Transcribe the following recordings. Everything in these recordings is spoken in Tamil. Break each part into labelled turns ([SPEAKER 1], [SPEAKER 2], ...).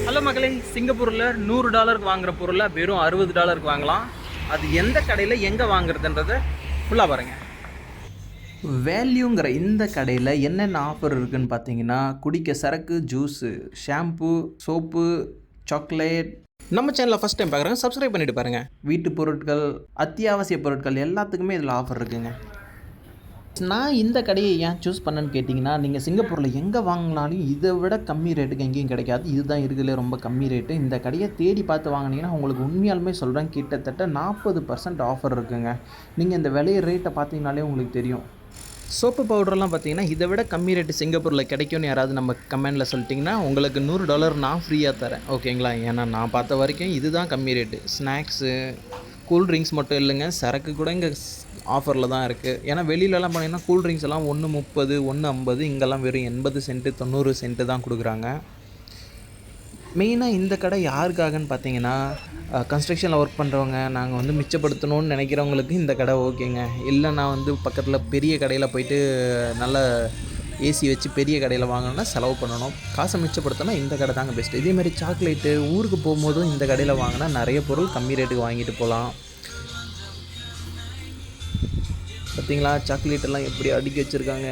[SPEAKER 1] ஹலோ மக்களே, சிங்கப்பூரில் $100 வாங்குற பொருளை வெறும் $60 வாங்கலாம். அது எந்த கடையில் எங்கே வாங்குறதுன்றதை ஃபுல்லாக பாருங்கள். வேல்யூங்கிற இந்த கடையில் என்னென்ன ஆஃபர் இருக்குதுன்னு பார்த்தீங்கன்னா, குடிக்க சரக்கு, ஜூஸு, ஷாம்பு, சோப்பு, சாக்லேட். நம்ம சேனலில் ஃபஸ்ட் டைம் பார்க்குறாங்க, சப்ஸ்கிரைப் பண்ணிவிட்டு பாருங்கள். வீட்டு பொருட்கள், அத்தியாவசிய பொருட்கள் எல்லாத்துக்குமே இதில் ஆஃபர் இருக்குதுங்க. நான் இந்த கடையை ஏன் சூஸ் பண்ணேன்னு கேட்டிங்கன்னா, நீங்கள் சிங்கப்பூரில் எங்கே வாங்கினாலும் இதை விட கம்மி ரேட்டுக்கு எங்கேயும் கிடைக்காது. இதுதான் இருக்குதுலே ரொம்ப கம்மி ரேட்டு. இந்த கடையை தேடி பார்த்து வாங்கினீங்கன்னா உங்களுக்கு உண்மையாலுமே சொல்கிறேன், கிட்டத்தட்ட 40% ஆஃபர் இருக்குங்க. நீங்கள் இந்த விலைய ரேட்டை பார்த்தீங்கனாலே உங்களுக்கு தெரியும். சோப்பு பவுடர்லாம் பார்த்தீங்கன்னா இதை விட கம்மி ரேட்டு சிங்கப்பூரில் கிடைக்கும்னு யாராவது நம்ம கமெண்டில் சொல்லிட்டிங்கன்னா உங்களுக்கு $100 நான் ஃப்ரீயாக தரேன், ஓகேங்களா? ஏன்னா நான் பார்த்த வரைக்கும் இதுதான் கம்மி ரேட்டு. ஸ்நாக்ஸு, கூல்ட்ரிங்க்ஸ் மட்டும் இல்லைங்க, சரக்கு கூட இங்கே ஆஃபரில் தான் இருக்குது. ஏன்னா வெளியிலலாம் போனீங்கன்னா கூல்ட்ரிங்க்ஸ் எல்லாம் 1.30, 1.50, இங்கெல்லாம் வெறும் 80 சென்ட்டு 90 சென்ட்டு தான் கொடுக்குறாங்க. மெயினாக இந்த கடை யாருக்காகன்னு பார்த்தீங்கன்னா, கன்ஸ்ட்ரக்ஷனில் ஒர்க் பண்ணுறவங்க, நாங்கள் வந்து மிச்சப்படுத்தணும்னு நினைக்கிறவங்களுக்கு இந்த கடை ஓகேங்க. இல்லை நான் வந்து பக்கத்தில் பெரிய கடையில் போயிட்டு நல்ல ஏசி வச்சு பெரிய கடையில் வாங்கணுன்னா செலவு பண்ணணும், காசை மிச்சப்படுத்தினா இந்த கடை தாங்க பெஸ்ட்டு. இதேமாதிரி சாக்லேட்டு ஊருக்கு போகும்போதும் இந்த கடையில் வாங்கினா நிறைய பொருள் கம்மி ரேட்டுக்கு வாங்கிட்டு போகலாம். பார்த்தீங்களா சாக்லேட்டெல்லாம் எப்படி அடுக்கி வச்சுருக்காங்க.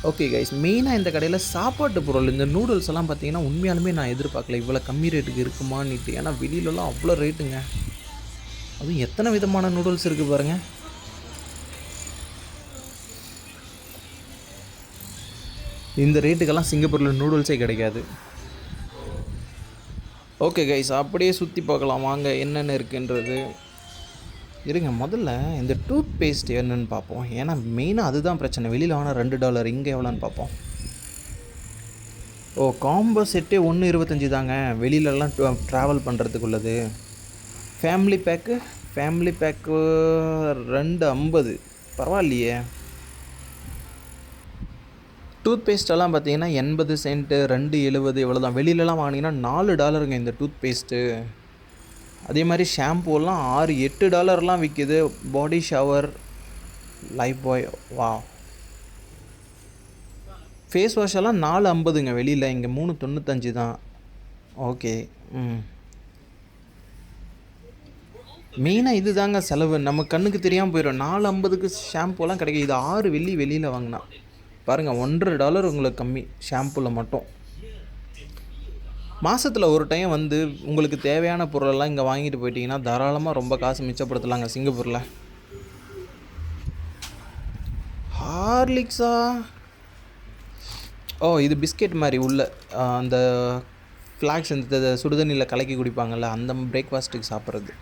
[SPEAKER 1] ஓகே கைஸ், மெயினாக இந்த கடையில் சாப்பாட்டு பொருள், இந்த நூடுல்ஸ் எல்லாம் பார்த்தீங்கன்னா உண்மையாலுமே நான் எதிர்பார்க்கல இவ்வளோ கம்மி ரேட்டுக்கு இருக்குமான்னுட்டு. ஏன்னா வெளியிலலாம் அவ்வளோ ரேட்டுங்க. அதுவும் எத்தனை விதமான நூடுல்ஸ் இருக்குது பாருங்கள். இந்த ரேட்டுக்கெல்லாம் சிங்கப்பூரில் நூடுல்ஸே கிடைக்காது. ஓகே கைஸ், அப்படியே சுற்றி பார்க்கலாம் வாங்க என்னென்ன இருக்குன்றது. இருங்க, முதல்ல இந்த டூத் பேஸ்ட் என்னன்னு பார்ப்போம். ஏன்னா மெயினாக அதுதான் பிரச்சனை. வெளியில் வாங்கினா $2, இங்கே எவ்வளோன்னு பார்ப்போம். ஓ, காம்போ செட்டே 1.25 தாங்க வெளியிலலாம் ட்ராவல் பண்ணுறதுக்குள்ளது. ஃபேமிலி பேக்கு 2.50, பரவாயில்லையே. டூத் பேஸ்ட்டெல்லாம் பார்த்தீங்கன்னா 80 சென்ட்டு, 2.70 இவ்வளோ தான். வெளியிலலாம் வாங்கினீங்கன்னா $4 இந்த டூத் பேஸ்ட்டு. அதே மாதிரி ஷாம்பூலாம் $6-8 விற்கிது. பாடி ஷவர், லைஃப் பாய், வா. ஃபேஸ் வாஷ் எல்லாம் $4.50ங்க வெளியில், இங்கே $3.95 தான். ஓகே. மெயினாக இது தாங்க செலவு, நம்ம கண்ணுக்கு தெரியாமல் போயிடும். $4.50க்கு ஷாம்பூலாம் கிடைக்கும். இது $6 வெளியில் வாங்கினா பாருங்கள், $1.50 உங்களுக்கு கம்மி ஷாம்பூவில் மட்டும். மாதத்தில் ஒரு டைம் வந்து உங்களுக்கு தேவையான பொருளெல்லாம் இங்கே வாங்கிட்டு போயிட்டீங்கன்னா தாராளமாக ரொம்ப காசு மிச்சப்படுத்தலாங்க சிங்கப்பூரில். ஹார்லிக்ஸா? ஓ, இது பிஸ்கெட் மாதிரி உள்ள அந்த ஃப்ளாக்ஸ் இந்த சுடுதண்ணியில் கலக்கி குடிப்பாங்கள்ல, அந்த பிரேக்ஃபாஸ்ட்டுக்கு சாப்பிட்றது.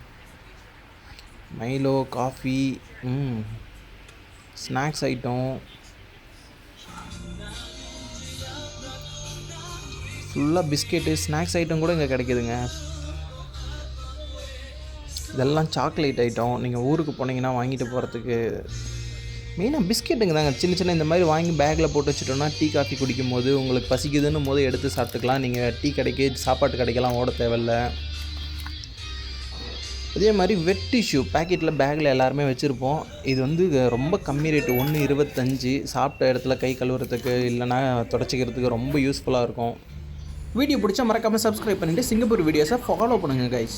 [SPEAKER 1] மைலோ, காஃபி, ஸ்நாக்ஸ் ஐட்டம், ஃபுல்லாக பிஸ்கெட்டு, ஸ்நாக்ஸ் ஐட்டம் கூட இங்கே கிடைக்குதுங்க. இதெல்லாம் சாக்லேட் ஐட்டம், நீங்கள் ஊருக்கு போனீங்கன்னா வாங்கிட்டு போகிறதுக்கு. மெயினாக பிஸ்கெட்டுங்க தாங்க, சின்ன சின்ன இந்த மாதிரி வாங்கி பேக்கில் போட்டு வச்சுட்டோன்னா டீ காஃபி குடிக்கும் போது உங்களுக்கு பசிக்குதுன்னு போது எடுத்து சாப்பிட்டுக்கலாம். நீங்கள் டீ கடைக்கு, சாப்பாட்டு கடைக்கெல்லாம் ஓட தேவையில்லை. அதே மாதிரி வெட் டிஷ்யூ பேக்கெட்டில் பேக்கில் எல்லாருமே வச்சுருப்போம். இது வந்து ரொம்ப கம்மி ரேட்டு, 1.25. சாப்பிட்ட இடத்துல கை கழுவுறதுக்கு இல்லைனா தொடச்சிக்கிறதுக்கு ரொம்ப யூஸ்ஃபுல்லாக இருக்கும். வீடியோ பிடிச்சா மறக்காமல் சப்ஸ்கிரைப் பண்ணிவிட்டு சிங்கப்பூர் வீடியோஸை ஃபாலோ பண்ணுங்கள் கைஸ்.